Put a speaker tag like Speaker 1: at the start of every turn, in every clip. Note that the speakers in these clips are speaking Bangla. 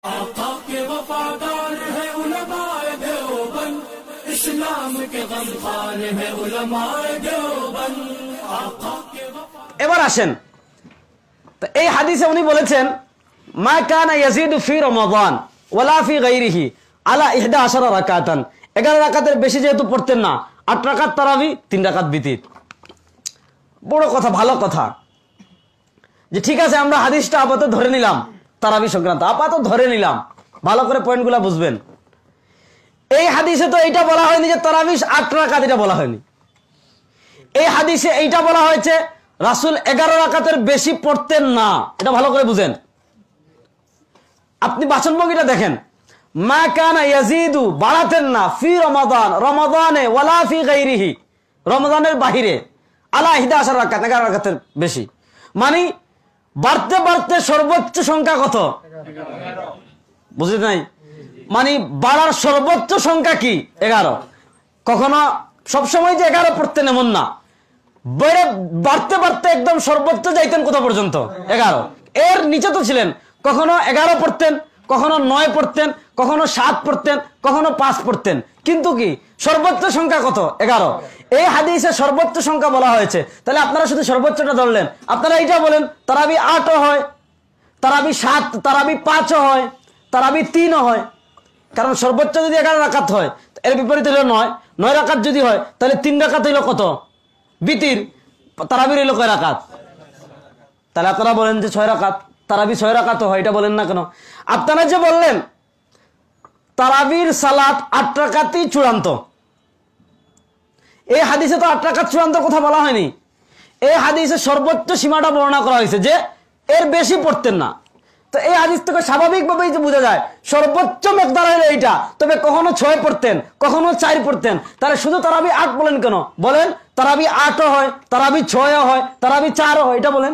Speaker 1: आका के वफादार है उलमाए देवबंद, इस्लाम के गमखार है उलमाए देवबंद, आका के वफादार।
Speaker 2: এবার আসেন, তো এই হাদিসে উনি বলেছেন মা কানা ইয়াজিদু ফি রমাদান ওয়ালা ফি গায়রিহি আলা 11 রাকাতান, 11 রাকাতের বেশি যেহেতু পড়তেন না, 8 রাকাত তারাবি, 3 রাকাত বিতির। বড় কথা, ভালো কথা, যে ঠিক আছে আমরা হাদিসটা আপাতত ধরে নিলাম, তারাবি সংক্রান্ত আপাতত ধরে নিলাম, ভালো করে পয়েন্টগুলো বুঝবেন। এই হাদিসে তো এইটা বলা হয়নি যে তারাবি 8 রাকাত, এটা বলা হয়নি। এই হাদিসে এইটা বলা হয়েছে রাসূল 11 রাকাতের বেশি পড়তেন না, এটা ভালো করে বুঝেন। আপনি বাচনভঙ্গিটা দেখেন, মা কানা ইয়াজিদু, বাড়াতেন না, ফি রমাদান, রমাদানে, ওয়ালা ফি গায়রিহি, রমাদানের বাহিরে, আলা 11 রাকাত, 11 রাকাতের বেশি, মানে বাড়তে বাড়তে সর্বোচ্চ সংখ্যা কত? 11। বুঝলেন নাই? মানে বাড়ার সর্বোচ্চ সংখ্যা কি? 11। কখনো সবসময় যে 11 পড়তেন এমন না, বাড়তে বাড়তে একদম সর্বোচ্চ যাইতেন কত পর্যন্ত? 11। এর নিচে তো ছিলেন, কখনো 11 পড়তেন, কখনো 9 পড়তেন, কখনো 7 পড়তেন, কখনো 5 পড়তেন, কিন্তু কি সর্বোচ্চ সংখ্যা কত? 11। এই হাদিসে সর্বোচ্চ সংখ্যা বলা হয়েছে, তাহলে আপনারা শুধু সর্বোচ্চটা ধরলেন। আপনারা এইটা বলেন তারাবি 8ও হয়, তারাবি 7, তারাবি 5ও হয়, তারাবি 3ও হয়, কারণ সর্বোচ্চ যদি 11 রাকাত হয়, এর বিপরীত হলো 9 রাকাত যদি হয়, তাহলে 3 রাকাত হইল কত? বিতির। তারাবির হইল কয় রাকাত? তাহলে আপনারা বলেন যে 6 রাকাত, তারাবি 6 রাকাতও হয়, এটা বলেন না কেন? আপনারা যে বললেন তারাবির সালাত 8 রাকাতই চূড়ান্ত, এই হাদিসে তো 8 রাকাত চূড়ান্ত কথা বলা হয়নি। এই হাদিসে সর্বোচ্চ সীমাটা বর্ণনা করা হয়েছে যে এর বেশি পড়তেন না। তো এই হাদিস থেকে স্বাভাবিকভাবেই যে বোঝা যায় সর্বোচ্চ মেকদার হলো এইটা, তবে কখনো 6 পড়তেন, কখনো 4 পড়তেন। তাহলে শুধু তারাবি 8 বলেন কেন? বলেন তারাবি 8ও হয়, তারাবি 6ও হয়, তারাবি 4ও হয়, এটা বলেন।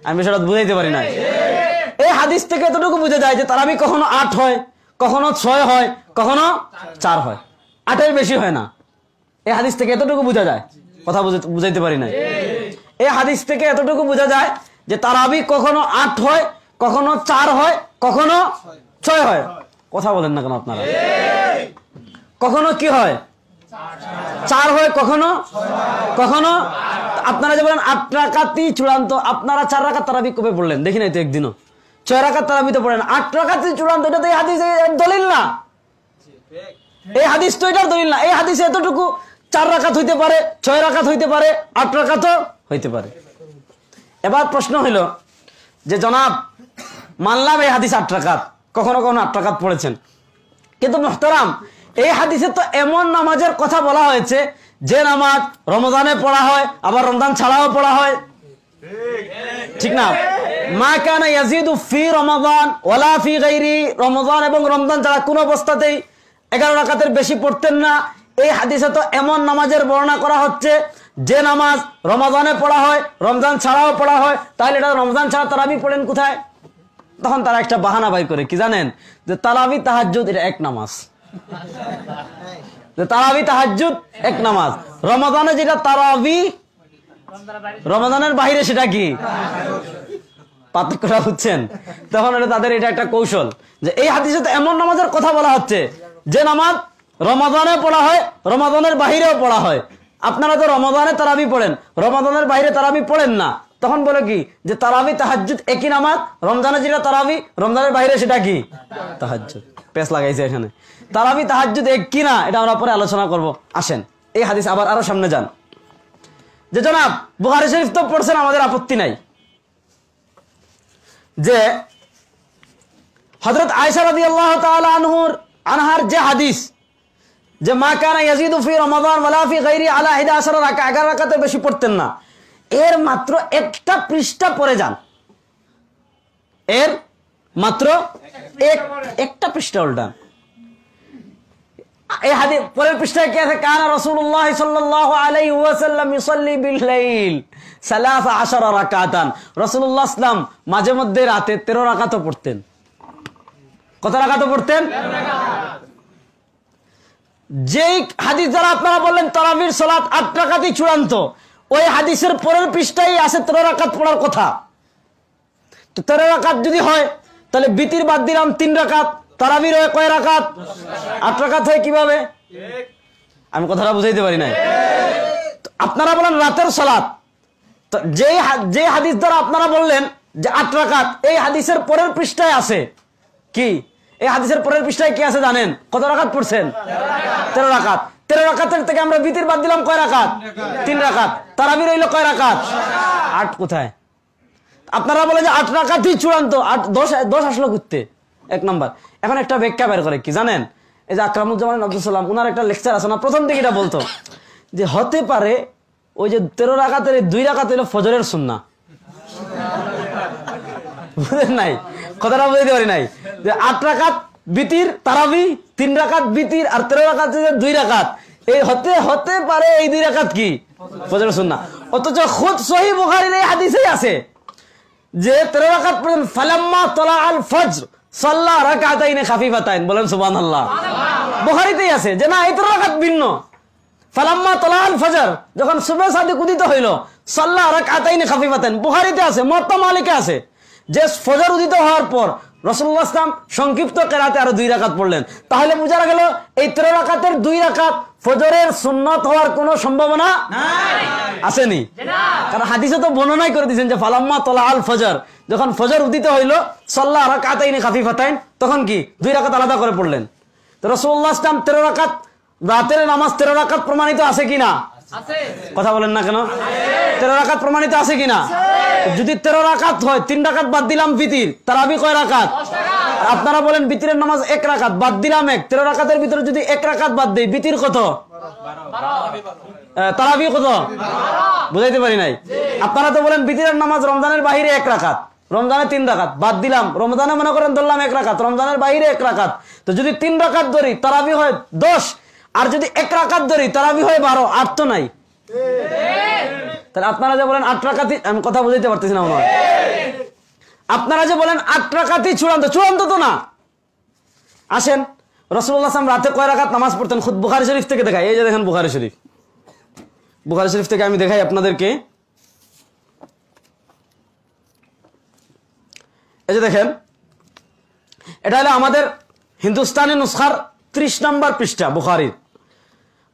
Speaker 2: আমি সেটা বুঝাইতে পারি না। এই হাদিস থেকে এতটুকু বোঝা যায় যে তারাবি কখনো 8 হয়, কখনো 6 হয়, কখনো 4 হয়, 8-এর বেশি হয় না। এই হাদিস থেকে এতটুকু বোঝা যায়, কথা বুঝাইতে পারি না। এই হাদিস থেকে এতটুকু বোঝা যায় যে তারাবি কখনো 8 হয়, কখনো 4 হয়, কখনো 6 হয়। কথা বলেন না কেন আপনারা? কখনো কি হয়? 4 হয়, কখনো কখনো। আপনারা যে বলেন 8 রাকাতই চূড়ান্ত, আপনারা 4 রাকাত তারাবি কবে পড়লেন? দেখি নাই তো একদিনও। 6 রাকাত তারাবি তো পড়েন, 8 রাকাতই চূড়ান্ত, এটা তো এই হাদিসে দলিল না। এই হাদিস তো এটার দলিল না। এই হাদিসে এতটুকু 4 রাকাত হইতে পারে, 6 রাকাত হইতে পারে, 8 রাকাতও হইতে পারে। এবার প্রশ্ন হইল যে জনাব মানলাম এই হাদিস 8 রাকাত, কখনো কখনো 8 রাকাত পড়েছেন, কিন্তু মুহতারাম এই হাদিসে তো এমন নামাজের কথা বলা হয়েছে যে নামাজ রমজানে পড়া হয়, আবার রমজান ছাড়াও পড়া হয়, ঠিক না? মা কানা ইয়াজিদু ফি রমাদান ওয়ালা ফি গায়রি, রমজান এবং রমজান ছাড়া কোন অবস্থাতেই 11 রাকাতের বেশি পড়তেন না। এই হাদিসে তো এমন নামাজের বর্ণনা করা হচ্ছে যে নামাজ রমজানে পড়া হয়, রমজান ছাড়াও পড়া হয়, তাহলে এটা রমজান ছাড়া তারাবি পড়েন কোথায়? তখন তারা একটা বাহানা বাই করে, কি জানেন? যে তারাবি তাহাজ্জুদ এটা এক নামাজ, যে তারাবি তাহাজ্জুদ এক নামাজ, রমজানে যেটা তারাবি, রমজানের বাইরে সেটা কি? পার্থক্যটা বুঝছেন? তখন তাদের এটা একটা কৌশল যে এই হাদিসে তো এমন নামাজের কথা বলা হচ্ছে যে নামাজ রমাদানে পড়া হয়, রমাদানের বাহিরেও পড়া হয়। আপনারা তো রমাদানে তারাবি পড়েন, রমাদানের বাইরে তারাবি পড়েন না। তখন বলে কি যে তারাবি তাহাজ্জুদ একই নামাজ, রমজানে যেটা তারাবি, রমজানের বাইরে সেটা কি? তাহাজ্জুদ। পেশ লাগাইছে এখানে। তারাবি তাহাজ্জুদ এক কি না এটা আমরা পরে আলোচনা করব। আসেন এই হাদিস আবার আরো সামনে যান। যে জনাব বুখারী শরীফ তো পড়ছেন, আমাদের আপত্তি নাই, যে হযরত আয়েশা রাদিয়াল্লাহু তাআলা আনহার যে হাদিস যে মা কানা ইয়াজিদু ফি রমাদান ওয়ালা ফি গায়রি আলা 11 রাকাত, 11 রাকাতের বেশি পড়তেন না, এর মাত্র একটা পৃষ্ঠা পড়ে যান, এর মাত্র একটা পৃষ্ঠা উল্টান। এই হাদিস পরের পৃষ্ঠায় কি আছে? কানা রাসূলুল্লাহ সাল্লাল্লাহু আলাইহি ওয়াসাল্লাম ইউসাল্লি বিল লাইল 13 রাকাতান, রাসূলুল্লাহ সাল্লাম মাঝে মধ্যে রাতে 13 রাকাতও পড়তেন। কত রাকাতও পড়তেন? 13 রাকাত। যেই হাদিস দ্বারা আপনারা বললেন তারাবির সালাত 8 রাকাতই চূড়ান্ত, ওই হাদিসের পরের পৃষ্ঠায় আছে 13 রাকাত পড়ার কথা। তো 13 রাকাত যদি হয় তাহলে বিতির বাদ দিলাম 3 রাকাত, তারাবির হয় কয় রাকাত? 8 রাকাত হয় কিভাবে? আমি কথাটা বুঝাইতে পারি নাই। আপনারা বলেন রাতের সালাত, তো যে হাদিস দ্বারা আপনারা বললেন যে 8 রাকাত, এই হাদিসের পরের পৃষ্ঠায় আছে কি? এই হাদিসের পরের পৃষ্ঠায় কি আছে জানেন? কত রাকাত পড়ছেন? 13 রাকাত। 13 রাকাতের থেকে আমরা বিতির বাদ দিলাম কয় রাকাত? 3 রাকাত। তারাবির হইল কয় রাকাত? 8। কোথায়? আপনারা বলে যে 8 রাকাতই চূড়ান্ত, 10 আসলো করতে। 1 নম্বর। এখন একটা ব্যাখ্যা বের করে কি জানেন? এই যে আকরামুজ্জামান আব্দুল সালাম ওনার একটা লেকচার আছে না, প্রথম দিকে এটা বলতো যে হতে পারে ওই যে 13 রাকাতের 2 রাকাত হইল ফজরের সুন্নাহ। বুঝেন নাই? কথাটা বুঝতে পারি নাই যে 8 রাকাত বিতির তারাবি, 3 রাকাত বিতির আর 13 রাকাত 2 রাকাত, এই হতে পারে এই 2 রাকাত কি ফজরের সুন্নাহ। অথচ খুদ সহিহ বুখারীর এই হাদিসেই আছে যে 13 রাকাত পড়েন ফালাম্মা তালা আল ফজর সাল্লা রাকাতাইন খাফিফাতাইন। বলেন সুবহানাল্লাহ। বুখারীতেই আছে যে না এই 13 রাকাত ভিন্ন। ফালাম্মা তালা আল ফজর, যখন সুবহ সাদিক উদিত হইল, সাল্লা রাকাতাইন খাফিফাতাইন। বুখারীতে আছে, মুওয়াত্তা মালিকে আছে যে ফজর উদিত হওয়ার পর রাসূলুল্লাহ সাল্লাল্লাহু আলাইহি ওয়াসাল্লাম সংক্ষিপ্ত কিরাতে আরো 2 রাকাত পড়লেন। তাহলে বোঝা গেল এই 13 রাকাতের 2 রাকাত ফজরের সুন্নাত হওয়ার কোনো সম্ভাবনা নাই, আসেনি। কারণ হাদিসে তো বর্ণনাই করে দিয়েছেন যে ফালাম্মা তালা আল ফজর, যখন ফজর উদিত হইল সাল্লা রাকাতাইন খাফিফাতাইন, তখন কি 2 রাকাত আলাদা করে পড়লেন। তো রাসূলুল্লাহ সাল্লাল্লাহু আলাইহি ওয়াসাল্লাম 13 রাকাত রাতের নামাজ 13 রাকাত প্রমাণিত আছে কিনা? কথা বলেন না কেন? 13 রাকাত প্রমাণিত আছে কিনা? যদি 13 রাকাত হয়, 3 রাকাত বাদ দিলাম বিতির, তারাবি কয় রাকাত? আপনারা বলেন বিতিরের নামাজ 1 রাকাত, বাদ দিলাম 1। 13 রাকাতের ভিতরে যদি 1 রাকাত বাদ দেই, বিতির কত? 12। তারাবি কত? বুঝাইতে পারি নাই। আপনারা তো বলেন বিতিরের নামাজ রমজানের বাহিরে 1 রাকাত, রমজানে 3 রাকাত, বাদ দিলাম। রমজানে মনে করেন ধরলাম 1 রাকাত, রমজানের বাহিরে 1 রাকাত। তো যদি 3 রাকাত ধরি, তারাবি হয় 10, আর যদি 1 রাকাত ধরি, তারাবি হয় 12। 8 তো নাই। তাহলে আপনারা যে বলেন 8 রাকাতই, আমি কথা বুঝাইতে পারতেছি না মনে হয়। আপনারা যে বলেন 8 রাকাতই চূড়ান্ত, চূড়ান্ত তো না। আসেন, রাসূলুল্লাহ সাল্লাল্লাহু আলাইহি ওয়াসাল্লাম রাতে কয় রাকাত নামাজ পড়তেন? খুদ বুখারী শরীফ থেকে দেখাই। এই যে দেখেন বুখারী শরীফ, বুখারী শরীফ থেকে আমি দেখাই আপনাদেরকে। এই যে দেখেন, এটা হলো আমাদের হিন্দুস্তানি নুসখার 30 নম্বর পৃষ্ঠা বুখারীর,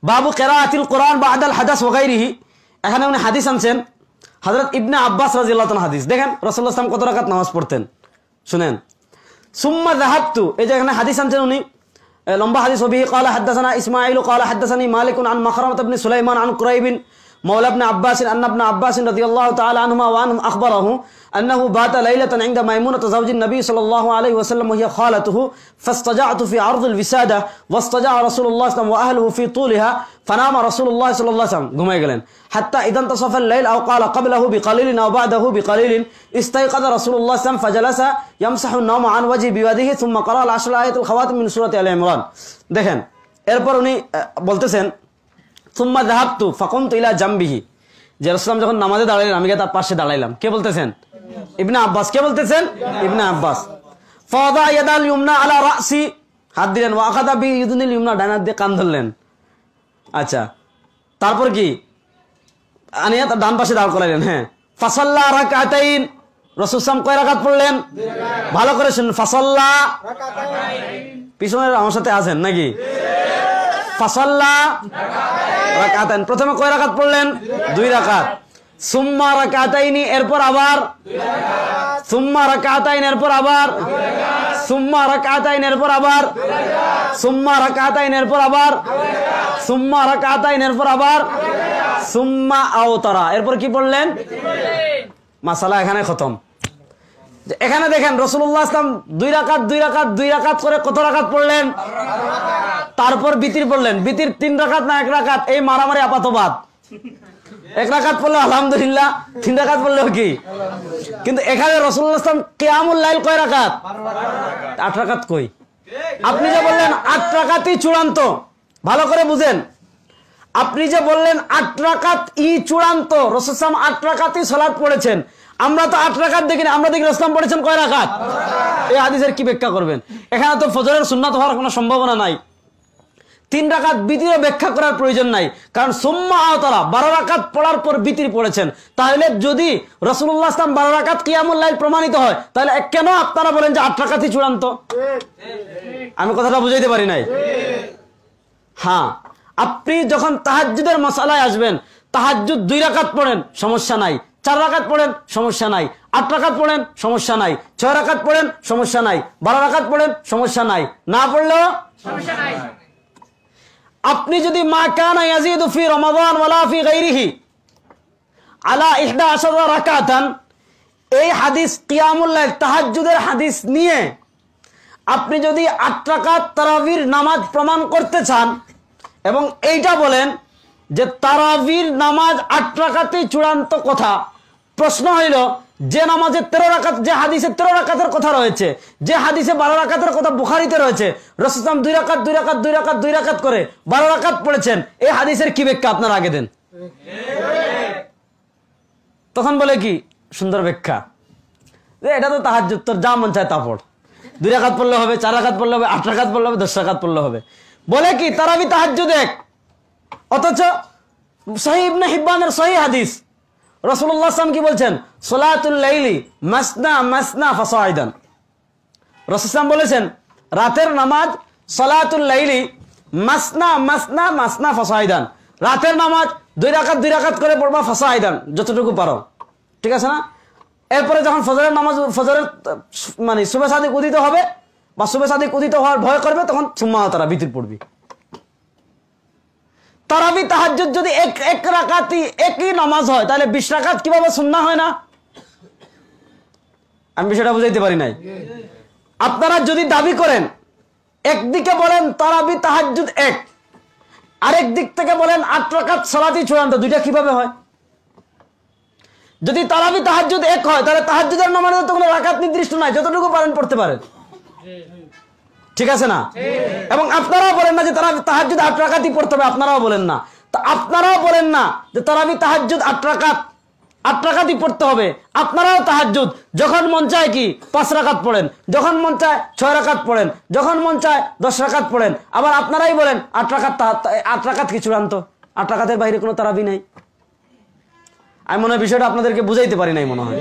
Speaker 2: বাবু কিরাআতিল কোরআন বা'দাল হাদাস ওয়া গায়রিহি। এখানে উনি হাদিস আনছেন হযরত ইবনে আব্বাস রাদিয়াল্লাহু তাআলা হাদিস। দেখেন রাসূলুল্লাহ সাল্লাল্লাহু আলাইহি ওয়াসাল্লাম কত রাকাত নামাজ পড়তেন শুনেন। সুম্মা যাহাবতু, এই যে এখানে হাদিস আনছেন উনি, লম্বা হাদিস। ওবিহি ক্বালা হাদাসানা ইসমাঈল ক্বালা হাদাসানি মালিক আন মাখরামাহ ইবনে সুলাইমান আন কুরাইব مولى ابن عباس أن ابن عباس رضي الله تعالى عنهما وعنهم أخبره أنه بات ليلة عند ميمونة زوج النبي صلى الله عليه وسلم وهي خالته فاستجعت في عرض الوسادة واستجع رسول الله صلى الله عليه وسلم وأهله في طولها فنام رسول الله صلى الله عليه وسلم ঘুমায় গেলেন حتى إذا انتصف الليل أو قال قبله بقليل أو بعده بقليل استيقظ رسول الله صلى الله عليه وسلم فجلس يمسح النوم عن وجهه بيده ثم قرأ العشر آيات الخواتم من سورة آل عمران। দেখেন এরপর উনি বলতেছেন সুম্মা যাহাবতু ফাকুমতু ইলা জামবিহি, যে রাসূলুল্লাহ যখন নামাজে দাঁড়াইলেন আমি তার পাশে দাঁড়াইলাম। কে বলতেছেন? ইবনে আব্বাস। কে বলতেছেন? ইবনে আব্বাস। ফাওয়াদা ইয়াদাল ইউমনা আলা রাসি, হাত দিলেন, ওয়া আখাযা বি ইউদনিল ইউমনা, ডান হাত দিয়ে কান ধরলেন। আচ্ছা, তারপর কি আনিয়া তার ডান পাশে দাঁড় করাইলেন। হ্যাঁ, ফাসাল্লা রাকাতাইন, রাসূল সাল্লাল্লাহু কয় রাকাত পড়লেন? ভালো করে শুনুন, ফাসাল্লা রাকাতাইন। পিছনের আমার সাথে আছেন নাকি? ফাসাল্লা রাকাতাইন, প্রথমে কয় রাকাত পড়লেন? 2 রাকাত। সুম্মা রাকাতাইনি, এরপর আবার 2 রাকাত। সুম্মা রাকাতাইন, এরপর আবার 2 রাকাত। সুম্মা রাকাতাইন, এরপর আবার 2 রাকাত। সুম্মা রাকাতাইন, এরপর আবার 2 রাকাত। সুম্মা রাকাতাইন, এরপর আবার 2 রাকাত। সুম্মা আওতারা, এরপর কি পড়লেন? মাসালা এখানে খতম। এখানে দেখেন রাসূলুল্লাহ সাল্লাল্লাহু আলাইহি ওয়াসাল্লাম 2 রাকাত 2 রাকাত 2 রাকাত করে কত রাকাত পড়লেন? তারপর বিতির পড়লেন। বিতির 3 রাকাত না 1 রাকাত? এই মারামারি আপাতবাদ। 1 রাকাত পড়লে আলহামদুলিল্লাহ, 3 রাকাত পড়লেও কি। কিন্তু এখানে রাসূলুল্লাহ সাল্লাল্লাহু আলাইহি ওয়াসাল্লাম কিয়ামুল লাইল কয় রাকাত? 8 রাকাত কই? আপনি যে বললেন 8 রাকাতই চূড়ান্ত, ভালো করে বুঝেন। আপনি যে বললেন 8 রাকাত ই চূড়ান্ত, রাসূল সাল্লাল্লাহু আলাইহি ওয়াসাল্লাম 8 রাকাতই সালাত পড়েছেন। আমরা তো 8 রাকাত দেখিনি, আমরা দেখি রাসূল পড়েছেন কয় রাকাত? এই হাদিসের কি ব্যাখ্যা করবেন? এখানে তো ফজরের সুন্নাত হওয়ার কোনো সম্ভাবনা নাই। 3 রাকাত বিতিরও ব্যাখ্যা করার প্রয়োজন নাই, কারণ সুম্মা আওতারা 12 রাকাত পড়ার পর বিতির পড়েছেন। তাহলে যদি রাসূলুল্লাহ সাল্লাল্লাহু আলাইহি ওয়াসাল্লাম 12 রাকাত কিয়ামুল লাইল প্রমাণিত হয়, তাহলে কেন আপনারা বলেন যে 8 রাকাতই চূড়ান্ত? আমি কথাটা বুঝাইতে পারি নাই? হ্যাঁ, আপনি যখন তাহাজ্জুদের মাসালায় আসবেন, তাহাজ্জুদ 2 রাকাত পড়েন সমস্যা নাই, 4 রাকাত পড়েন সমস্যা নাই, 8 রাকাত পড়েন সমস্যা নাই, 6 রাকাত পড়েন সমস্যা নাই, 12 রাকাত পড়েন সমস্যা নাই, না পড়লেও সমস্যা নাই। আপনি যদি মা কানা ইয়াজিদু ফি রমাদান ওয়ালা ফি গায়রিহি আলা 11 রাকাতান, এই হাদিস কিয়ামুল লাইল তাহাজ্জুদের হাদিস নিয়ে আপনি যদি 8 রাকাত তারাবির নামাজ প্রমাণ করতে চান এবং এইটা বলেন যে তারাবির নামাজ 8 রাকাতেই চূড়ান্ত কথা, প্রশ্ন হইল যে নামাজে 13 রাকাত, যে হাদিসে 13 রাকাতের কথা রয়েছে, যে হাদিসে 12 রাকাতের কথা বুখারীতে রয়েছে, রাসূল সাল্লাল্লাহু আলাইহি ওয়াসাল্লাম 2 রাকাত 2 রাকাত 2 রাকাত 2 রাকাত করে 12 রাকাত পড়েছেন, এই হাদিসের কি ব্যাখ্যা আপনারা আগে দেন? তখন বলে কি সুন্দর ব্যাখ্যা, এটা তো তাহাজ্জুদ, তোর যা মন চায় তা পড়, 2 রাকাত পড়লে হবে, 4 রাকাত পড়লে হবে, 8 রাকাত পড়লে হবে, 10 রাকাত পড়লে হবে। বলে কি তারাবি তাহাজ্জুদ এক, অথচ সহিহ ইবনে হিব্বানের সহিহ হাদিস রাসূলুল্লাহ সাল্লাল্লাহু আলাইহি ওয়াসাল্লাম কি বলছেন? সালাতুল লাইলি মাসনা মাসনা ফাসাইদান। রাসূল সাল্লাল্লাহু বলেছেন রাতের নামাজ সালাতুল লাইলি মাসনা মাসনা মাসনা ফাসাইদান, রাতের নামাজ 2 রাকাত 2 রাকাত করে পড়বা, ফাসাইদান যতটুকু পারো, ঠিক আছে না? এরপরে যখন ফজরের নামাজ, ফজরের মানে সুবহ সাদিক উদিত হবে বা সুবহ সাদিক উদিত হওয়ার ভয় করবে, তখন সুম্মা তারা বিতির পড়বি। তারাবি তাহাজ্জুদ যদি এক রাকাতই একই নামাজ হয়, তাহলে 20 রাকাত কিভাবে সুন্নাহ হয় না? আমি বিষয়টা বুঝাইতে পারি নাই। আপনারা যদি দাবি করেন, একদিকে বলেন তারাবি তাহাজ্জুদ এক, আরেক দিক থেকে বলেন 8 রাকাত সালাতই চূড়ান্ত, দুইটা কিভাবে হয়? যদি তারাবি তাহাজ্জুদ এক হয়, তাহলে তাহাজ্জুদের নামাজে তো কোনো রাকাত নির্দিষ্ট নাই, যতটুকু পারেন পড়তে পারেন, ঠিক আছে না? এবং আপনারাও বলেন না যে তারাবি তাহাজ্জুদ 8 রাকাতই পড়তে হবে, আপনারাও বলেন না। তা আপনারাও বলেন না যে তারাবি তাহাজ্জুদ 8 রাকাতই পড়তে হবে, আপনারাও তাহাজ্জুদ যখন মন চায় কি 5 রাকাত পড়েন, যখন মন চায় 6 রাকাত পড়েন, যখন মন চায় 10 রাকাত পড়েন। আবার আপনারাই বলেন 8 রাকাত কি চূড়ান্ত, 8 রাকাতের বাইরে কোনো তারাবি নাই। আমি মনে হয় বিষয়টা আপনাদেরকে বুঝাইতে পারি নাই, মনে হয়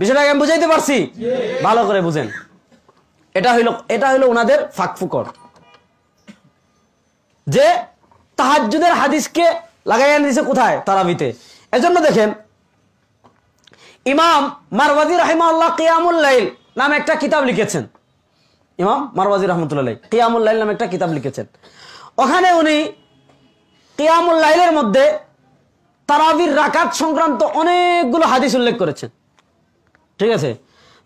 Speaker 2: বিষয়টা আমি বুঝাইতে পারছি, ভালো করে বুঝেন। এটা হইল ওনাদের ফাঁকফুকর, যে তাহাজ্জুদের হাদিসকে লাগাইয়া দিয়েছে কোথায়? তারাবিতে। এজন্য দেখেন ইমাম মারওয়াজি রাহিমাহুল্লাহ কিয়ামুল লাইল নামে একটা কিতাব লিখেছেন। ইমাম মারওয়াজি রাহমাতুল্লাহ আলাইহি কিয়ামুল লাইল নামে একটা কিতাব লিখেছেন। ওখানে উনি কিয়ামুল লাইলের মধ্যে তারাবির রাকাত সংক্রান্ত অনেকগুলো হাদিস উল্লেখ করেছেন, ঠিক আছে?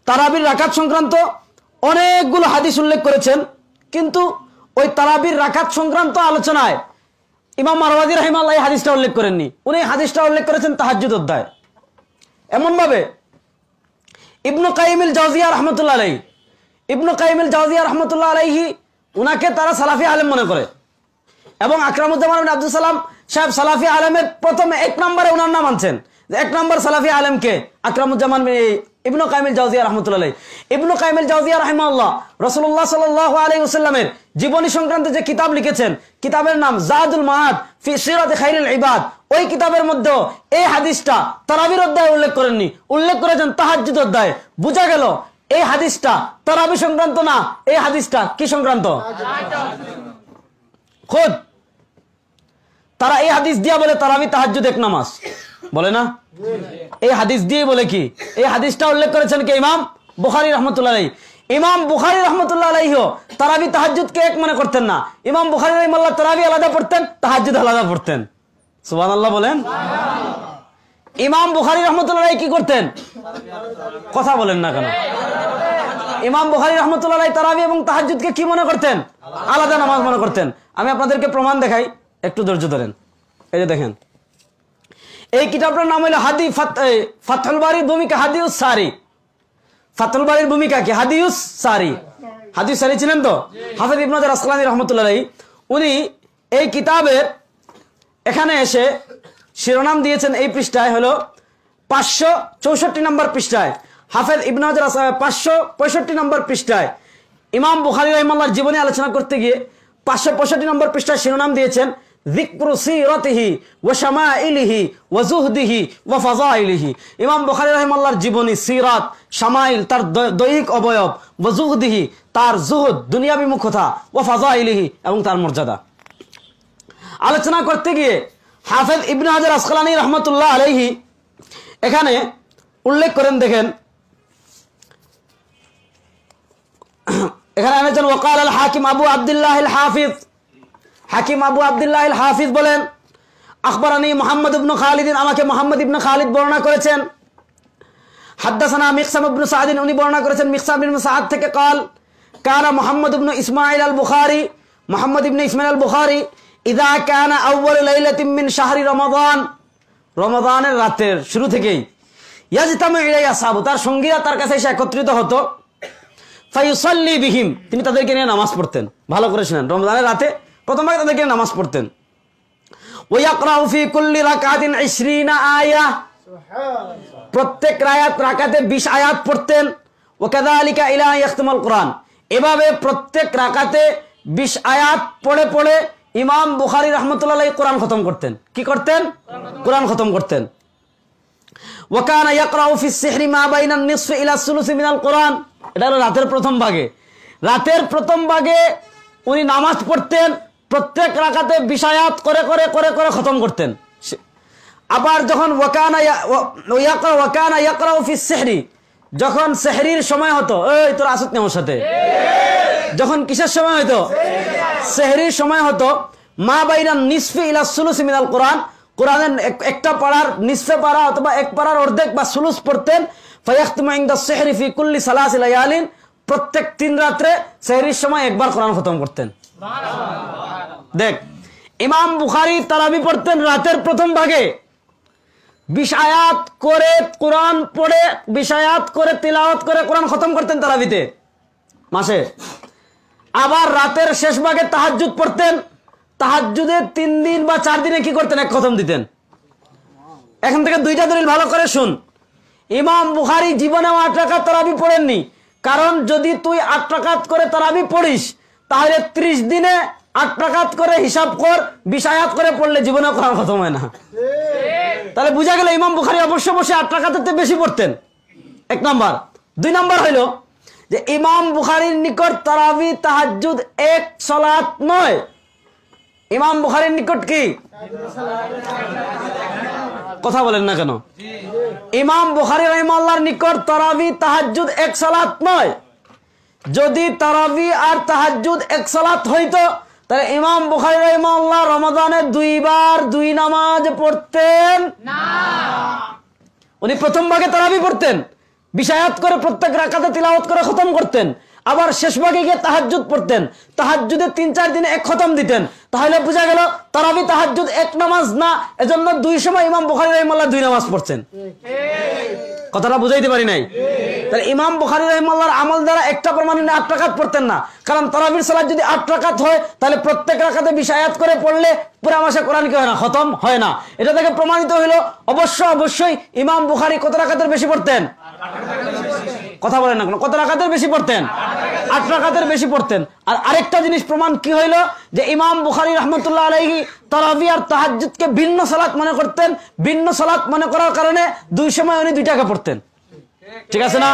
Speaker 2: তারাবির রাকাত সংক্রান্ত অনেকগুলো হাদিস উল্লেখ করেছেন, কিন্তু ওই তারাবির রাকাত সংক্রান্ত আলোচনায় ইমাম মারওয়াজি রাহিমাহুল্লাহ এই হাদিসটা উল্লেখ করেননি। উনি হাদিসটা উল্লেখ করেছেন তাহাজ্জুদ অধ্যায়। এমন ভাবে ইবনে কাইয়িমুল জাওজিয়া রাহমাতুল্লাহ আলাইহি, ইবনে কাইয়িমুল জাওজিয়া রাহমাতুল্লাহ আলাইহি উনাকে তারা সালাফি আলেম মনে করে, এবং আকরামুজ্জামান ইবনে আব্দুল সালাম সাহেব সালাফি আলেমের প্রথমে 1 নম্বরে উনার নাম আনছেন, যে 1 নম্বর সালাফি আলেমকে আকরামুজ্জামান ইবনে কাইয়িমুল জাওজিয়া রাহমাতুল্লাহ আলাইহি। ইবনে কাইয়িমুল জাওজিয়া রাহিমাহুল্লাহ রাসূলুল্লাহ সাল্লাল্লাহু আলাইহি ওয়াসাল্লামের জীবনী সংক্রান্ত যে কিতাব লিখেছেন, কিতাবের নাম জাদুল মাআদ ফি সিরাতি খাইরুল ইবাদ। ওই কিতাবের মধ্যে এই হাদিসটা তারাবির অধ্যায়ে উল্লেখ করেননি, উল্লেখ করেছেন তাহাজ্জুদ অধ্যায়ে। বোঝা গেল এই হাদিসটা তারাবি সংক্রান্ত না, এই হাদিসটা কি সংক্রান্ত? খুদ তারা এই হাদিস দিয়ে বলে তারাবি তাহাজ্জুদ এক নামাজ, বলে না? এই হাদিস দিয়ে বলে কি? এই হাদিসটা উল্লেখ করেছেন কে? ইমাম বুখারী রাহমাতুল্লাহ আলাইহি। ইমাম বুখারী রাহমাতুল্লাহ আলাইহিও তারাবি তাহাজ্জুদকে এক মনে করতেন না। ইমাম বুখারী রাহিমাহুল্লাহ তারাবি আলাদা পড়তেন, তাহাজ্জুদ আলাদা পড়তেন। সুবহানাল্লাহ বলেন। ইমাম বুখারী রাহমাতুল্লাহ আলাইহি কি করতেন? কথা বলেন না কেন? ইমাম বুখারী রাহমাতুল্লাহ আলাইহি তারাবি এবং তাহাজ্জুদকে কি মনে করতেন? আলাদা নামাজ মনে করতেন। আমি আপনাদেরকে প্রমাণ দেখাই, একটু ধৈর্য ধরেন। এই যে দেখেন, এই কিতাবটার নাম হলো ফাতহুল বারির ভূমিকা হাদিউস সারি। ফাতহুল বারির ভূমিকা কি? হাদিউস সারি। হাদিউস সারি ছিলেন তো হাফেজ ইবনে হাজার আসকালানী রাহমাতুল্লাহ আলাইহি। উনি এই কিতাবের এখানে এসে শিরোনাম দিয়েছেন, এই পৃষ্ঠায় হলো 564 নম্বর পৃষ্ঠায়, হাফেজ ইবনে হাজার 565 নম্বর পৃষ্ঠায় ইমাম বুখারী রাহিমাহুল্লাহর জীবনী আলোচনা করতে গিয়ে 565 নম্বর পৃষ্ঠার শিরোনাম দিয়েছেন যিকরু সিরাতিহি ওয়া শামাইলিহি ওয়া যুহদিহি ওয়া ফাযাইলিহি। ইমাম বুখারী রাহিমাহুল্লাহর জীবনী, সিরাত, শামাইল তার দৈহিক অবয়ব, ওয়া যুহদিহি তার যুহদ দুনিয়াবী মুখতা, ওয়া ফাযাইলিহি এবং তার মর্যাদা আলোচনা করতে গিয়ে হাফেজ ইবনে হাজার আসকালানী রাহমাতুল্লাহ আলাইহি এখানে উল্লেখ করেন, দেখেন এখানে এনেছেন ওয়াকাল আল হাকিম আবু আব্দুল্লাহ আল হাফিজ, হাকিম আবু আব্দুল্লাহ আল হাফিজ বলেন আখবরানি মুহাম্মদ ইবনে খালিদ, আমাকে মুহাম্মদ ইবনে খালিদ বর্ণনা করেছেন। হাদাসানা মিকসাম ইবনে সাদ, উনি বর্ণনা করেছেন মিকসাম ইবনে সাদ থেকে قال কানা মুহাম্মদ ইবনে ইসমাঈল আল বুখারী, মুহাম্মদ ইবনে ইসমাঈল আল বুখারী ইযা কানা আউয়াল লাইলাতিন মিন শাহরি রমাদান, রমাদানের রাতের শুরু থেকেই ইয়াজতামু ইলাইহি আসহাবু, তার সঙ্গীরা তার কাছে এসে একত্রিত হতো। ফায়ুসাল্লি বিহিম, তিনি তাদেরকে নিয়ে নামাজ পড়তেন। ভালো করে শুনেন, রমজানের রাতে প্রথম ভাগে তাদেরকে নামাজ পড়তেন। ওয়া ইয়াকরাউ ফি কুল্লি রাকাতিন 20 আয়াহ, প্রত্যেক রাকাতে 20 আয়াত পড়তেন। ওয়া কাযালিকা ইলা ইয়াখতামুল কুরআন, এভাবে প্রত্যেক রাকাতে 20 আয়াত পড়ে পড়ে ইমাম বুখারী রাহমাতুল্লাহ আলাইহি কোরআন খতম করতেন। কি করতেন? কোরআন খতম করতেন। ওয়া কানা ইয়াকরাউ ফিস সিহরি মা বাইনা নিসফ ইলা সুলুসি মিনাল কুরআন, এটা হলো রাতের প্রথম ভাগে। রাতের প্রথম ভাগে উনি নামাজ পড়তেন, প্রত্যেক রাকাতে 20 আয়াত করে করে করে করে খতম করতেন। আবার যখন ওয়াকানা ইয়াকরাউ ফিস সিহরি, যখন সেহরির সময় হতো, এই তোর আসত নেই আমার সাথে, যখন কিসের সময় হতো? সেহরির সময় হতো। মা বাইনা নিসফি ইলা সুলুসি মিনাল কুরআন, কোরআনের একটা পারার নিসফে পারা অথবা এক পারার অর্ধেক বা সুলুস পড়তেন। ফায়াখতামু ইনদা সিহরি ফি কুল্লি সালাসি লায়ালিন, প্রত্যেক 3 রাতে সেহরির সময় একবার কোরআন খতম করতেন। দেখ, ইমাম বুখারী তারাবি পড়তেন রাতের প্রথম ভাগে, 20 আয়াত করে কোরআন পড়ে 20 আয়াত করে তিলাওয়াত করে কোরআন খতম করতেন তারাবিতে মাসে। আবার রাতের শেষ ভাগে তাহাজ্জুদ পড়তেন, তাহাজ্জুদে 3 দিন বা 4 দিনে কি করতেন? এক খতম দিতেন। এখান থেকে 2টা দলিল ভালো করে শুন। ইমাম বুখারী জীবনে 8 রাকাত তারাবি পড়েননি, কারণ যদি তুই 8 রাকাত করে তারাবি পড়িস তাহলে 30 দিনে 8 রাকাত করে হিসাব কর, 20 আয়াত করে পড়লে জীবনে কোরআন খতম হয় না। তাহলে বুঝা গেল ইমাম বুখারী অবশ্য বসে 8 রাকাতের বেশি পড়তেন, 1 নাম্বার। 2 নাম্বার হইল যে ইমাম বুখারীর নিকট তারাবি তাহাজ্জুদ এক সালাত নয়, ইমাম বুখারীর নিকট কি? কথা বলেন না কেন? ইমাম বুখারী রাহিমাহুল্লাহর নিকট তারাবি তাহাজ্জুদ এক সালাত নয়। যদি তারাবি আর তাহাজ্জুদ এক সালাত হইতো তাহলে ইমাম বুখারী রাহিমাহুল্লাহ রমাদানে 2 বার 2 নামাজ পড়তেন না। উনি প্রথম ভাগে তারাবি পড়তেন, 20 আয়াত করে প্রত্যেক রাকাতে তিলাওয়াত করে খতম করতেন। আবার শেষ ভাগে গিয়ে তাহাজ্জুদ পড়তেন, তাহাজ্জুদে 3-4 দিনে এক খতম দিতেন। তাহলে বোঝা গেল তারাবি তাহাজ্জুদ এক নামাজ না, এজন্য 2 সময় ইমাম বুখারী রাহিমাহুল্লাহ 2 নামাজ পড়ছেন। কথাটা বুঝাইতে পারি নাই? তাহলে ইমাম বুখারী রাহিমাহুল্লাহর আমল দ্বারা একটা প্রমাণ 8 রাকাত পড়তেন না, কারণ তারাবির সালাত যদি 8 রাকাত হয় তাহলে প্রত্যেক রাকাতে 20 আয়াত করে পড়লে পুরো মাসে কোরআন কি হয় না? খতম হয় না। এটা থেকে প্রমাণিত হলো অবশ্যই ইমাম বুখারী কত রাকাতের বেশি পড়তেন? কথা বলেন না কেন? কত রাকাতের বেশি পড়তেন? 8 রাকাতের বেশি পড়তেন। আর আরেকটা জিনিস প্রমাণ কি হইল যে ইমাম বুখারী রাহমাতুল্লাহ আলাইহি তারাবি আর তাহাজ্জুদকে ভিন্ন সালাত মনে করতেন। ভিন্ন সালাত মনে করার কারণে 2 সময় উনি 2 টাকা পড়তেন। ঠিক আছে না?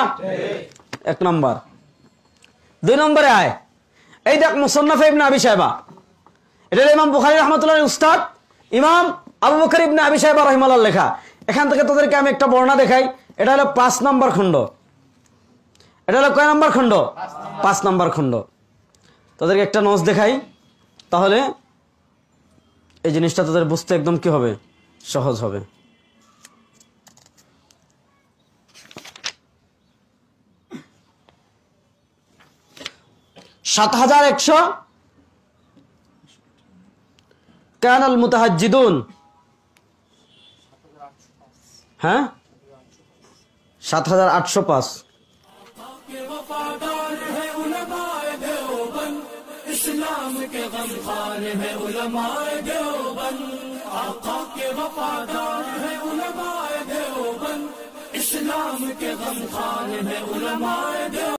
Speaker 2: 1 নাম্বার। 2 নম্বরে আয়, এই দেখ মুসান্নাফে ইবনে আবি শায়বা, এটা ইমাম বুখারী রাহমাতুল্লাহ আলাইহির উস্তাদ ইমাম আবু বকর ইবনে আবি শায়বা রাহিমাহুল্লাহ লেখা। এখান থেকে তোদেরকে আমি একটা বর্ণনা দেখাই। এটা হলো 5 নম্বর খণ্ড। এটা হলো কয় নম্বর খণ্ড? 5 নম্বর খণ্ড। তোদেরকে একটা নোটস দেখাই, তাহলে এই জিনিসটা তোদের বুঝতে একদম কি হবে? সহজ হবে। কানাল মুতাহাজ্জিদুন, হ্যাঁ 7805।
Speaker 1: इस्लाम के गमखार है उलमाए देवबंद, आका के वफादार है उलमाए देवबंद, इस्लाम के गमखार है उलमाए देवबंद।